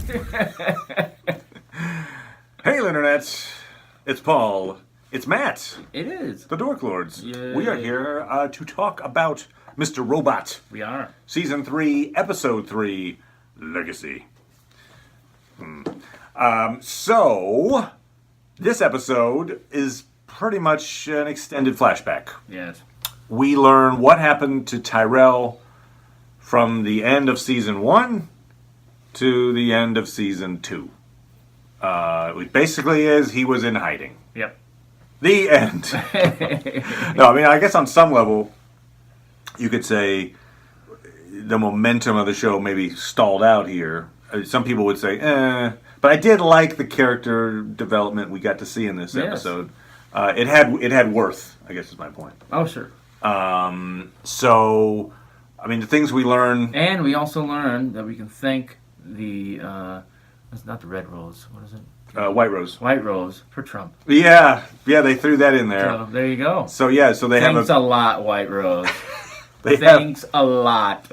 Hey, Internets. It's Paul. It's Matt. It is. The Dork Lords. Yay. We are here to talk about Mr. Robot. We are. Season 3, Episode 3, Legacy. So, this episode is pretty much an extended flashback. Yes. We learn what happened to Tyrell from the end of Season 1 to the end of Season 2. It basically is he was in hiding. Yep. The end. No, I mean, I guess on some level, you could say the momentum of the show maybe stalled out here. Some people would say, but I did like the character development we got to see in this episode. It had worth, I guess is my point. Oh, sure. So, I mean, the things we learn... And we also learned that we can thank the... it's not the red rose. What is it? White Rose. White rose for Trump. Yeah, they threw that in there. So, there you go. So, yeah, so they Thanks have a lot, White Rose. Thanks a lot.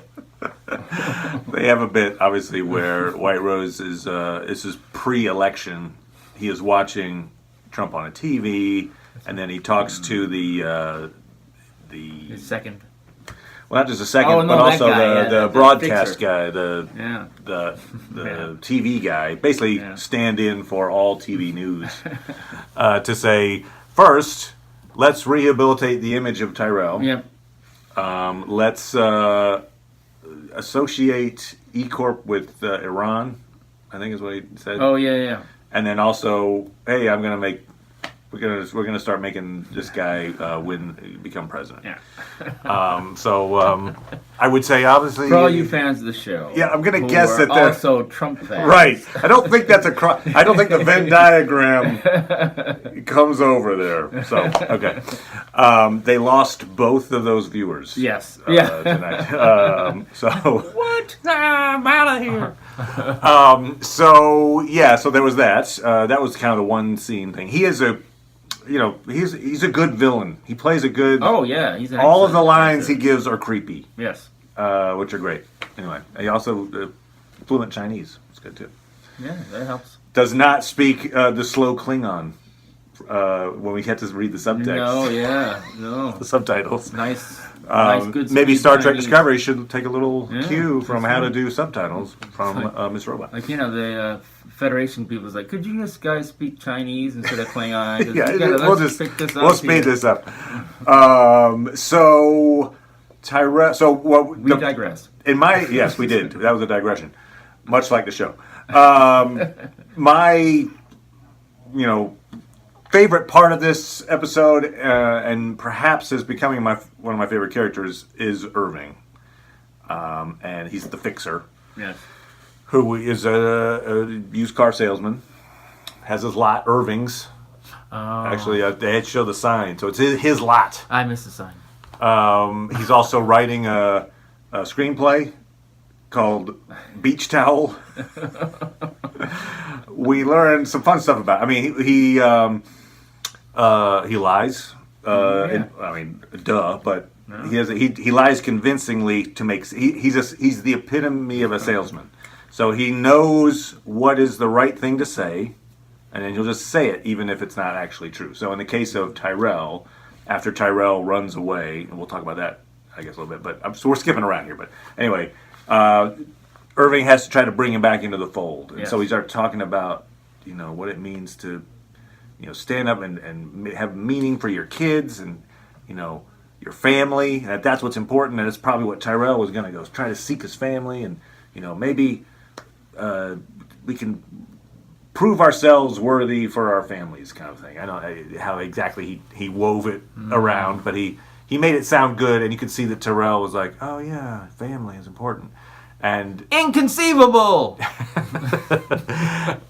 They have a bit, obviously, where White Rose is this is pre-election. He is watching Trump on a TV, and then he talks to the His second. well, not just a second, Oh, no, but also guy, the the broadcast fixer. guy, the TV guy, basically stand in for all TV news, to say, first, let's rehabilitate the image of Tyrell. Yep. Let's associate E-Corp with Iran, I think is what he said. Oh, yeah. And then also, hey, we're gonna start making this guy become president. Yeah. I would say, obviously, For all you fans of the show. Yeah, I'm gonna who guess are that they're also Trump fans. right. I don't think that's I don't think the Venn diagram comes over there. So okay, they lost both of those viewers. Yes. Tonight. So What? I'm out of here. So there was that. That was kind of the one scene thing. He is he's a good villain. He plays a good. Oh yeah, he's an all of the excellent lines actor. he gives are creepy. Yes. Which are great. Anyway, he also fluent Chinese. It's good too. Yeah, that helps. Does not speak the slow Klingon when we had to read the subtext. No. The subtitles. Nice, good. Maybe speed Star Trek Chinese. Discovery should take a little cue from that's how right. to do subtitles from Miss Robot. Like the Federation people is like, could you guys speak Chinese instead of Klingon? Yeah, Let's pick this up we'll speed this up. So Tyrell. So what? We digress. Yes, we did. That was a digression, much like the show. My, favorite part of this episode, and perhaps is becoming one of my favorite characters, is Irving, and he's the fixer, Yes. who is a used car salesman. Has his lot, Irving's. Actually, they had to show the sign, so it's his lot. I missed the sign. He's also writing a screenplay called Beach Towel. We learned some fun stuff about it. I mean, he lies. Duh, but he lies convincingly to make. He's the epitome of a salesman. So he knows what is the right thing to say, and then he'll just say it, even if it's not actually true. So in the case of Tyrell, after Tyrell runs away, and we'll talk about that, I guess, a little bit, but so we're skipping around here. But anyway, Irving has to try to bring him back into the fold. And so he starts talking about, what it means to, stand up and have meaning for your kids and, your family. And that's what's important. And it's probably what Tyrell was going to go, try to seek his family. And, maybe we can prove ourselves worthy for our families, kind of thing. I don't know how exactly he wove it around, but he made it sound good, and you could see that Tyrell was like, oh yeah, family is important. And Inconceivable!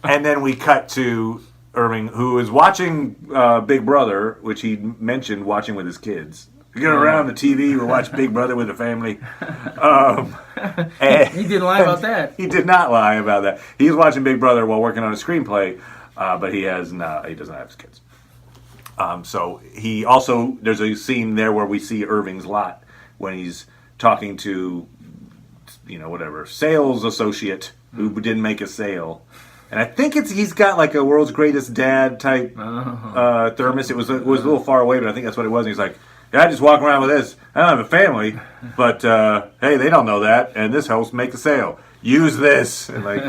and then we cut to Irving, who is watching Big Brother, which he mentioned watching with his kids. We get around the TV, we watch Big Brother with the family. He didn't lie about that. He did not lie about that. He was watching Big Brother while working on a screenplay, but he doesn't have his kids. So he also, there's a scene there where we see Irving's lot when he's talking to, whatever, sales associate who didn't make a sale. And I think he's got like a world's greatest dad type thermos. It was a little far away, but I think that's what it was. And he's like, yeah, I just walk around with this. I don't have a family, but hey, they don't know that. And this helps make the sale. Use this. And like,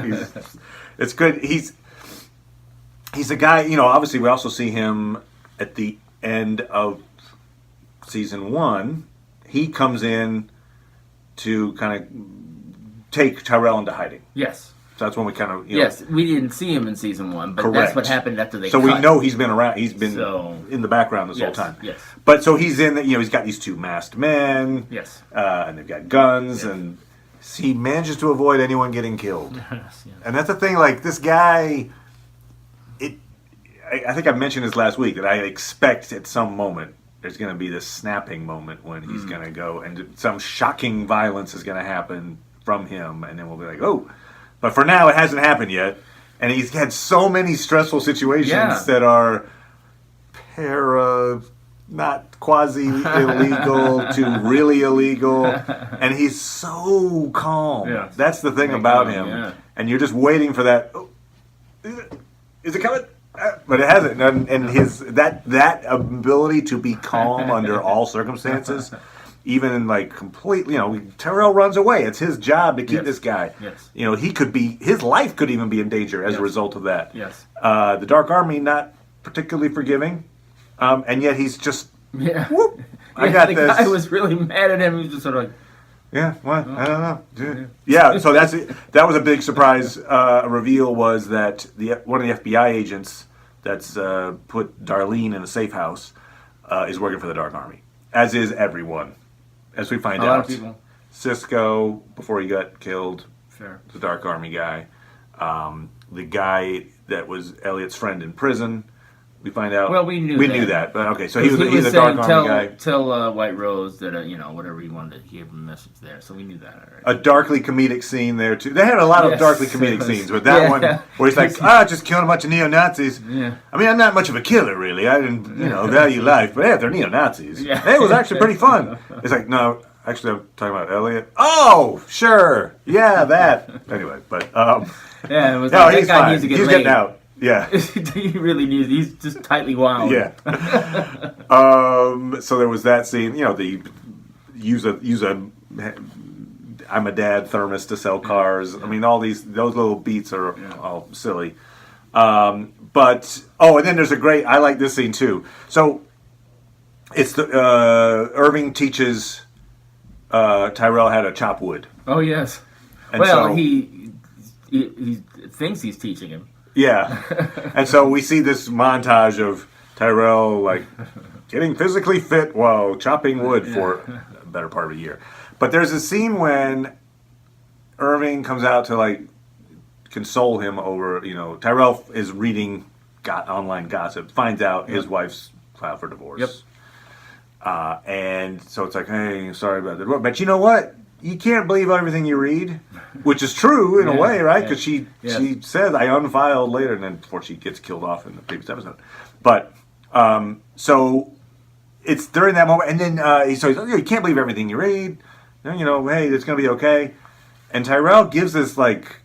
it's good. He's a guy. Obviously, we also see him at the end of season 1. He comes in to kind of take Tyrell into hiding. Yes. So that's when we kind of yes, we didn't see him in season 1, but correct. That's what happened after they. So cut. we know he's been around. He's been in the background this whole time. Yes. But so he's in. He's got these 2 masked men. Yes. And they've got guns, yes. and he manages to avoid anyone getting killed. Yes. And that's the thing. Like this guy, I think I mentioned this last week that I expect at some moment there's going to be this snapping moment when he's going to go and some shocking violence is going to happen from him, and then we'll be like, oh. But for now, it hasn't happened yet. And he's had so many stressful situations that are not quasi-illegal to really illegal. And he's so calm. Yeah. That's the thing about him. Yeah. And you're just waiting for that. Oh, is it coming? But it hasn't. And his that ability to be calm under all circumstances... Even in like complete, Tyrell runs away. It's his job to keep this guy. Yes. His life could even be in danger as a result of that. Yes. The Dark Army, not particularly forgiving, and yet he's just, whoop, I got this. The guy was really mad at him. He was just sort of like, yeah, what? I don't know. Yeah, so that was a big surprise. Reveal was that one of the FBI agents that's put Darlene in a safe house is working for the Dark Army, as is everyone. As we find out, a lot of people. Cisco, before he got killed, sure. The Dark Army guy. The guy that was Elliot's friend in prison, we find out. Well, we knew that. But okay, so he's a Dark Army guy. Tell White Rose that, whatever he wanted, he gave him a message there. So we knew that already. A darkly comedic scene there, too. They had a lot of darkly comedic scenes, but that one where he's like, just killing a bunch of neo-Nazis. Yeah. I mean, I'm not much of a killer, really. I didn't, value life, but hey, they're neo-Nazis. Yeah. It was actually pretty fun. It's like, no, actually, I'm talking about Elliot. Oh, sure. Yeah, that. Anyway, but, yeah, it was like, he's that guy fine. needs to get He's laid. Getting out. Yeah. He really needs. He's just tightly wound. Yeah. So there was that scene. The use a I'm a dad thermos to sell cars. I mean, those little beats are all silly. And then there's I like this scene too. So it's the Irving teaches Tyrell how to chop wood. Oh yes. And he thinks he's teaching him. Yeah. And so we see this montage of Tyrell, like, getting physically fit while chopping wood for a better part of a year. But there's a scene when Irving comes out to, like, console him over, Tyrell is reading online gossip, finds out his wife's filed for divorce. Yep. And so it's like, hey, sorry about that. But you know what? You can't believe everything you read, which is true in a way, right? Because she says, I unfiled later, and then before she gets killed off in the previous episode. But, so it's during that moment, and then he's like, you can't believe everything you read. Hey, it's going to be okay. And Tyrell gives this, like,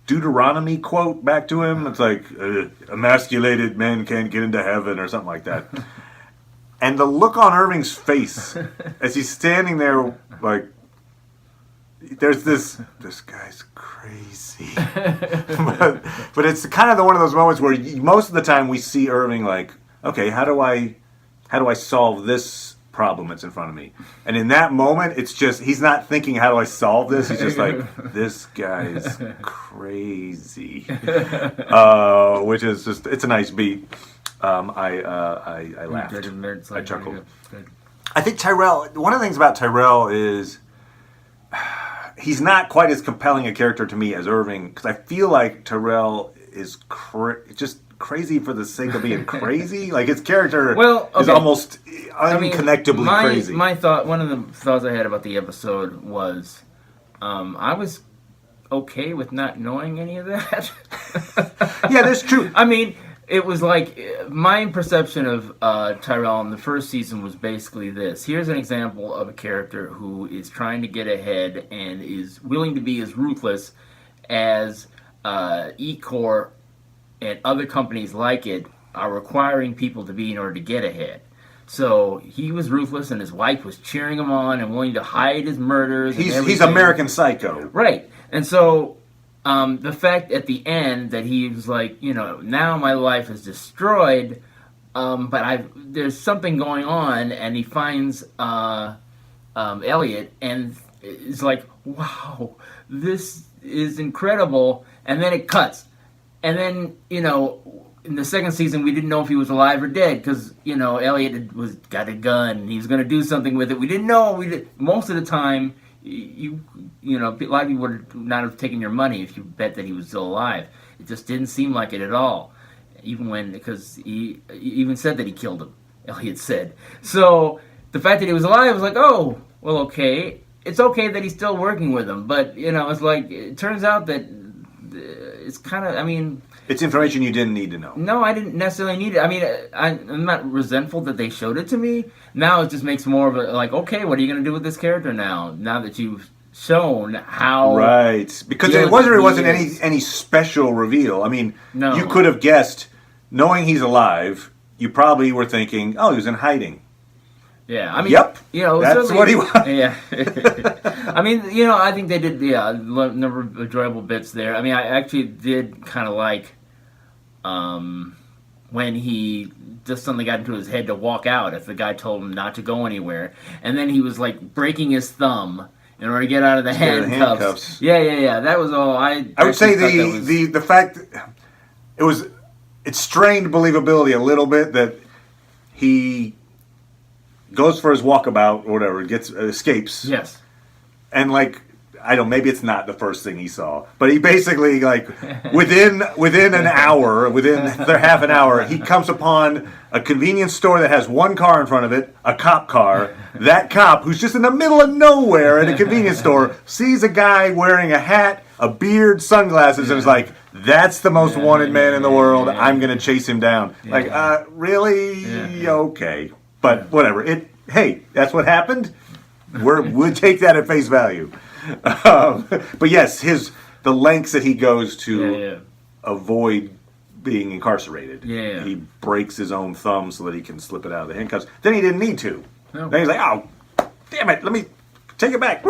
Deuteronomy quote back to him. It's like, emasculated men can't get into heaven, or something like that. And the look on Irving's face as he's standing there, like, there's this guy's crazy. but it's kind of one of those moments where most of the time we see Irving like, okay, how do I solve this problem that's in front of me? And in that moment, it's just, he's not thinking, how do I solve this? He's just like, this guy's crazy. Which is just, it's a nice beat. I laughed. I chuckled. I think Tyrell, one of the things about Tyrell is he's not quite as compelling a character to me as Irving, because I feel like Tyrell is just crazy for the sake of being crazy. Like, his character is almost unconnectably crazy. My thought, one of the thoughts I had about the episode was, I was okay with not knowing any of that. Yeah, that's true. I mean, it was like, my perception of Tyrell in the first season was basically this. Here's an example of a character who is trying to get ahead and is willing to be as ruthless as E-Corp and other companies like it are requiring people to be in order to get ahead. So he was ruthless, and his wife was cheering him on and willing to hide his murders. He's American Psycho, right? And so the fact at the end that he was like, now my life is destroyed, but there's something going on, and he finds Elliot and is like, wow, this is incredible, and then it cuts, and then in the second season, we didn't know if he was alive or dead because Elliot got a gun and he was going to do something with it. We didn't know. Most of the time, a lot of people would not have taken your money if you bet that he was still alive. It just didn't seem like it at all, because he even said that he killed him. Elliot said. So the fact that he was alive was like, oh, well, okay. It's okay that he's still working with him, but it's like it turns out that it's kind of. It's information you didn't need to know. No, I didn't necessarily need it. I'm not resentful that they showed it to me. Now it just makes more of a, like, okay, what are you going to do with this character now? Now that you've shown how... Right. Because it wasn't any special reveal. No. You could have guessed, knowing he's alive, you probably were thinking, oh, he was in hiding. Yeah, yep, that's what he was. Yeah, I think they did. Yeah, a number of enjoyable bits there. I actually did kind of like when he just suddenly got into his head to walk out if the guy told him not to go anywhere, and then he was like breaking his thumb in order to get out of the handcuffs. Yeah. That was all. I would say the fact it strained believability a little bit that he goes for his walkabout or whatever, escapes. Yes. And maybe it's not the first thing he saw, but he basically within an hour, within their half an hour, he comes upon a convenience store that has one car in front of it, a cop car. That cop, who's just in the middle of nowhere at a convenience store, sees a guy wearing a hat, a beard, sunglasses, and is like, that's the most wanted man in the world. I'm going to chase him down. Really? Yeah. Okay. But whatever. Hey, that's what happened. We'll take that at face value. But yes, the lengths that he goes to avoid being incarcerated. Yeah. He breaks his own thumb so that he can slip it out of the handcuffs. Then he didn't need to. No. Then he's like, oh, damn it, let me take it back.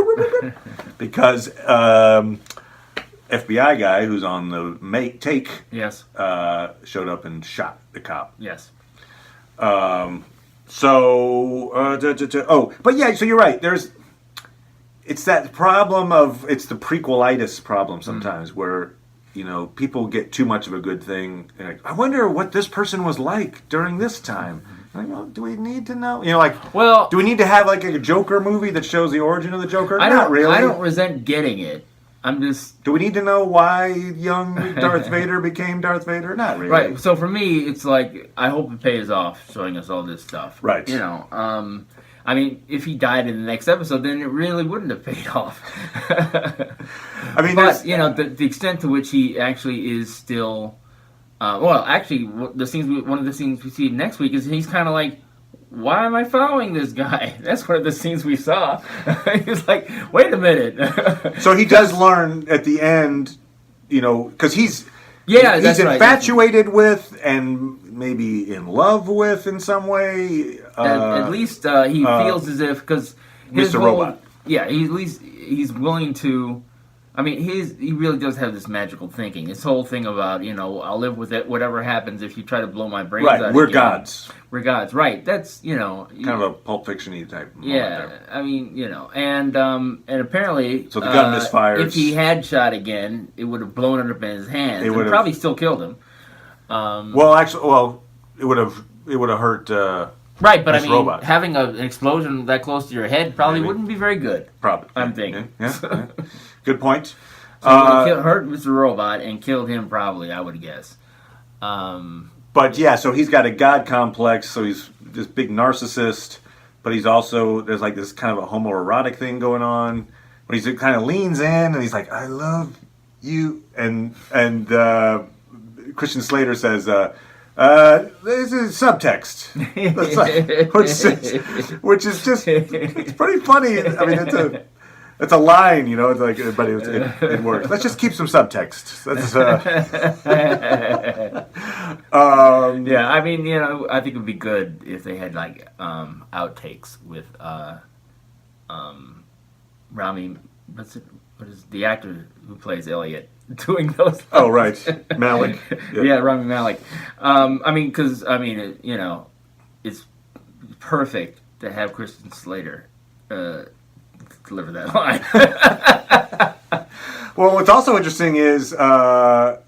Because FBI guy who's on the take yes. Showed up and shot the cop. Yes. So you're right. It's that problem it's the prequelitis problem sometimes where, people get too much of a good thing. And I wonder what this person was like during this time. Well, do we need to know? Do we need to have a Joker movie that shows the origin of the Joker? Not really. I don't resent getting it. I'm just... Do we need to know why young Darth Vader became Darth Vader? Not really. Right. So for me, it's like, I hope it pays off showing us all this stuff. Right. If he died in the next episode, then it really wouldn't have paid off. The extent to which he actually is still... one of the scenes we see next week is he's kind of like, why am I following this guy? That's one of the scenes we saw. He's like, wait a minute. So he does learn at the end, because he's infatuated with and maybe in love with in some way. At least he feels as if, because Mr. Robot. Yeah, at least he's willing to. He really does have this magical thinking. This whole thing about, I'll live with it, whatever happens if you try to blow my brains out. Right, we're gods. We're gods, right. That's, kind of a Pulp Fiction-y type moment there. And apparently... So the gun misfires. If he had shot again, it would have blown it up in his hands. It would probably still killed him. It would have hurt... Right, but Robot. Having an explosion that close to your head probably wouldn't be very good. Probably. I'm thinking. Yeah. Good point. So it hurt Mr. Robot and killed him probably, I would guess. So he's got a god complex, so he's this big narcissist, but he's also, there's this kind of a homoerotic thing going on, where he kind of leans in and he's like, I love you, and Christian Slater says, this is subtext, which is just, it's pretty funny. it's a line, you know. It's like, but it works. Let's just keep some subtext. Yeah, I mean, you know, I think it would be good if they had like outtakes with Rami. What is the actor who plays Elliot doing those? Oh, right, Malik. Yeah, Rami Malek. I mean, because you know, it's perfect to have Kristen Slater deliver that line. Well, what's also interesting is The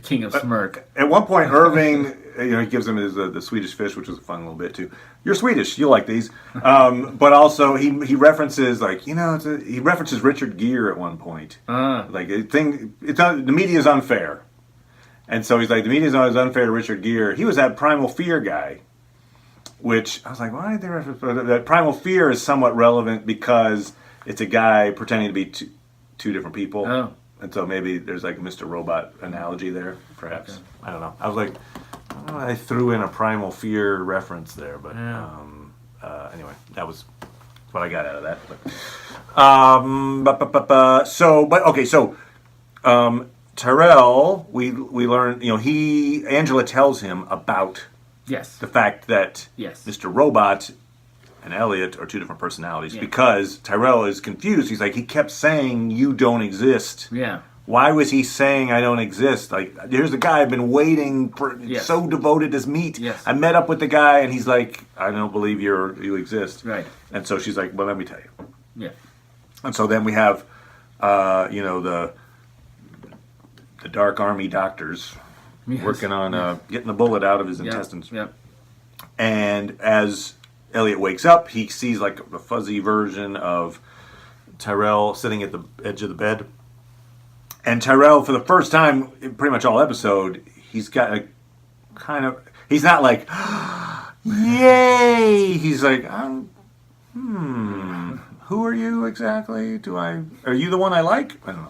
King of Smirk. at one point Irving, you know, he gives him the Swedish fish, which was a fun little bit too. You're Swedish, you like these, but also he references like, you know, he references Richard Gere at one point. Like the media is unfair, and so he's like, the media is always unfair to Richard Gere. He was that Primal Fear guy, which I was like, why did they reference that? Primal Fear is somewhat relevant because it's a guy pretending to be two different people. Oh. And so maybe there's like a Mr. Robot analogy there, perhaps. Okay. I don't know. I was like, I threw in a Primal Fear reference there, but anyway, that was what I got out of that. So Tyrell, we learned, you know, Angela tells him about the fact that Mr. Robot and Elliot are two different personalities because Tyrell is confused. He's like, he kept saying you don't exist. Yeah. Why was he saying I don't exist? Like, here's a guy I've been waiting for, so devoted as meat. Yes. I met up with the guy, and he's like, I don't believe you exist. Right. And so she's like, well, let me tell you. Yeah. And so then we have, you know, the Dark Army doctors working on getting the bullet out of his intestines. Yep. And as Elliot wakes up, he sees like a fuzzy version of Tyrell sitting at the edge of the bed. And Tyrell, for the first time in pretty much all episode, he's got a kind of... He's not like, yay! He's like, who are you exactly? Are you the one I like? I don't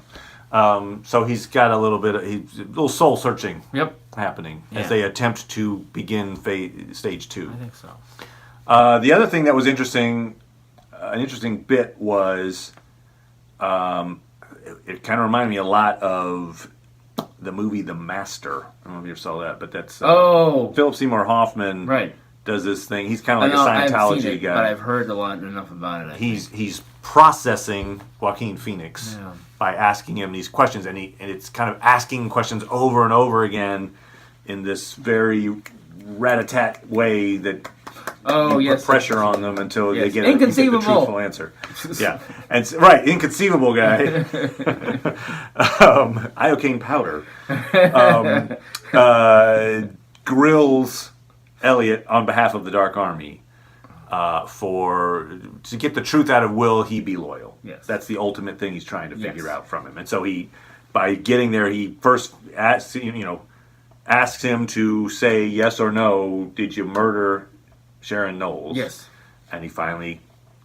know. So he's got a little bit of... a little soul searching happening as they attempt to begin stage 2. I think so. The other thing that was interesting, an interesting bit was, it kind of reminded me a lot of the movie The Master. I don't know if you saw that, but that's Philip Seymour Hoffman does this thing. He's kind of like a Scientology guy, but I've heard enough about it. He's processing Joaquin Phoenix by asking him these questions, and it's kind of asking questions over and over again in this very rat-a-tat way that. Put pressure on them until they get the truthful answer. Yeah, and inconceivable guy. Iocane powder grills Elliot on behalf of the Dark Army to get the truth out of will he be loyal. Yes, that's the ultimate thing he's trying to figure out from him. And so by getting there, he first asks him to say yes or no. Did you murder Sharon Knowles? Yes. And he finally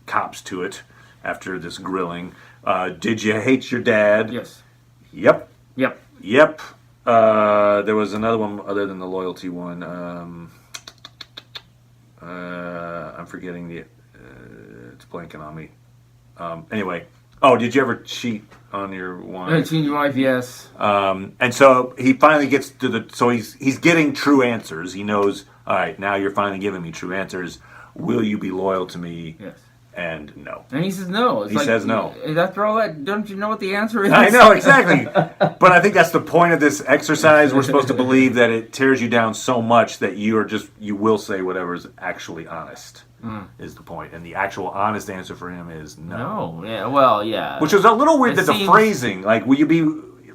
cops to it after this grilling. Did you hate your dad? Yes. Yep. There was another one other than the loyalty one. I'm forgetting it's blanking on me. Anyway. Oh, did you ever cheat on your wife? Cheat your wife, yes. And so he finally gets to so he's getting true answers. He knows, all right, now you're finally giving me true answers. Will you be loyal to me? Yes. And no. And he says no. He says no. After all that, don't you know what the answer is? I know, exactly. But I think that's the point of this exercise. We're supposed to believe that it tears you down so much that you will say whatever is actually honest. Is the point. And the actual honest answer for him is no. No. Yeah. Well, yeah. Which was a little weird the phrasing, like, will you be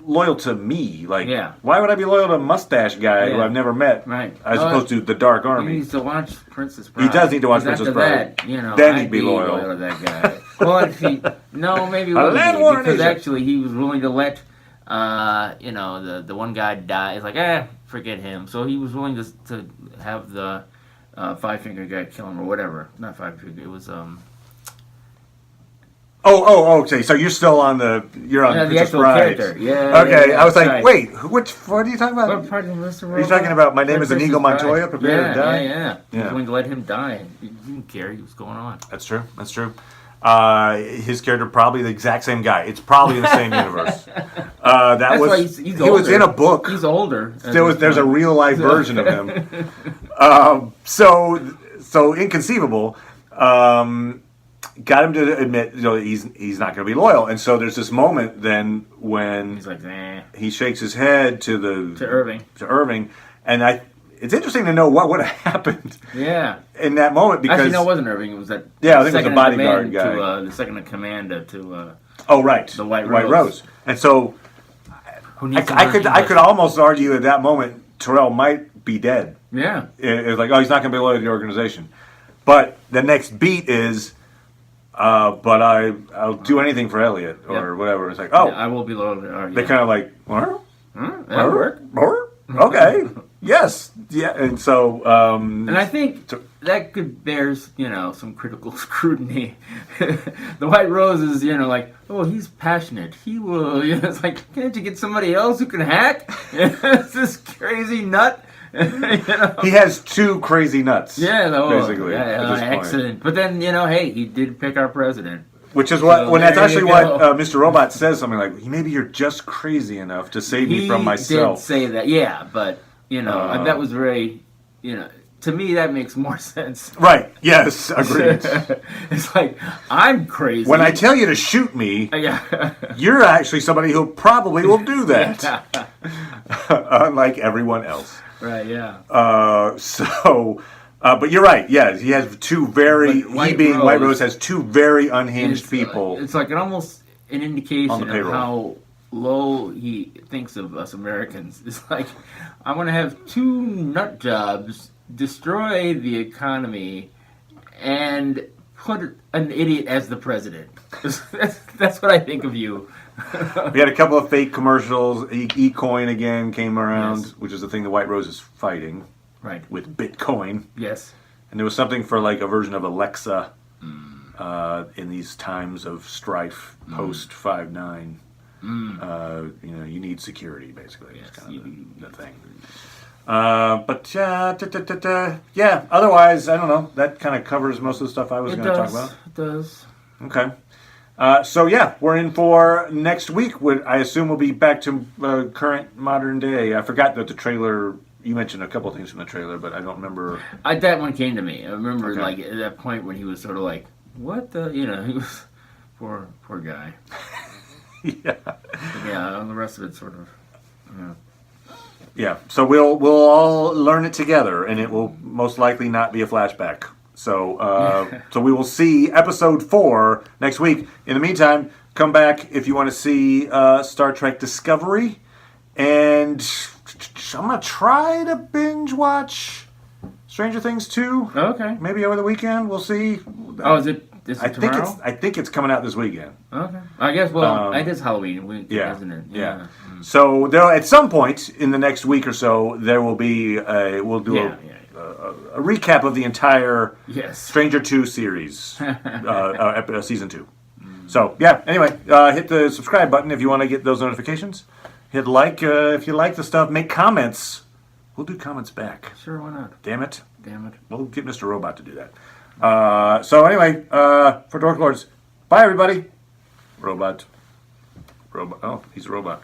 loyal to me? Like, why would I be loyal to a mustache guy who I've never met? Right. As opposed to the Dark Army. He needs to watch Princess Bride. He does need to watch Princess Bride. That, then he'd be loyal to that guy. Well, actually, no, maybe he wouldn't be, because actually he was willing to let, the one guy die. It's like, forget him. So he was willing to have the Five-Finger guy kill him or whatever. Not Five-Finger. It was okay. So you're still on Princess Bride. Character. Yeah. Okay, yeah, I was like, wait, what are you talking about? What part of Mr. Are you talking about My Name is Inigo Montoya, Prepare to Die? Yeah. He was willing to let him die. He didn't care. He was going on. That's true. His character probably the exact same guy. It's probably in the same universe. That's why he's he older. was in a book. He's older. There's a real life version of him. So inconceivable. Got him to admit, he's not going to be loyal, and so there's this moment then when he's like, nah. He shakes his head to Irving, and it's interesting to know what would have happened. Yeah. In that moment, because actually, no, it wasn't Irving. It was that. Yeah, I think it was the bodyguard guy. The second in command to. Oh right, the White Rose. And so, I could almost argue at that moment Terrell might be dead. Yeah. It's like, he's not going to be loyal to the organization. But the next beat is, but I'll do anything for Elliot or whatever. It's like, I will be loyal to Elliot. They're kind of like, what? That'll work. Okay. Yes. Yeah. And so, and I think that could bear, some critical scrutiny. The White Rose is, like, he's passionate. He will, it's like, can't you get somebody else who can hack? It's this crazy nut. He has two crazy nuts. Yeah, basically. Excellent. But then, hey, he did pick our president. Which is what that's actually what Mr. Robot says. Something like, maybe you're just crazy enough to save me from myself. He did say that, yeah, but that was very, to me that makes more sense. Right? Yes, agreed. It's like, I'm crazy. When I tell you to shoot me, you're actually somebody who probably will do that, unlike everyone else. Right, yeah. But you're right. Yeah, he has two very. White Rose has two very unhinged people. It's like almost an indication of how low he thinks of us Americans. It's like, I want to have two nut jobs, destroy the economy, and put an idiot as the president. That's what I think of you. We had a couple of fake commercials. E-coin again came around, which is the thing the White Rose is fighting. Right. With Bitcoin. Yes. And there was something for like a version of Alexa in these times of strife post 5/9. You need security, basically. Yes, it's kind of the thing. Yeah, otherwise, I don't know. That kind of covers most of the stuff I was going to talk about. It does. Okay. So yeah, we're in for next week. I assume we'll be back to current modern day. I forgot that the trailer. You mentioned a couple of things from the trailer, but I don't remember. That one came to me. I remember like at that point when he was sort of like, "What the?" He was poor guy. Yeah. Yeah. And the rest of it sort of. Yeah. So we'll all learn it together, and it will most likely not be a flashback. So so we will see episode 4 next week. In the meantime, come back if you want to see Star Trek Discovery, and I'm going to try to binge watch Stranger Things 2. Okay. Maybe over the weekend. We'll see. Oh, is it tomorrow? I think it's coming out this weekend. Okay. I guess, it is Halloween week, isn't it? Yeah. So there, at some point in the next week or so, there will be we'll do a recap of the entire Stranger 2 series, season 2. So, yeah, anyway, hit the subscribe button if you want to get those notifications. Hit like if you like the stuff. Make comments. We'll do comments back. Sure, why not? Damn it. Damn it. We'll get Mr. Robot to do that. So anyway, for Dork Lords, bye everybody. Robot. Oh, he's a robot.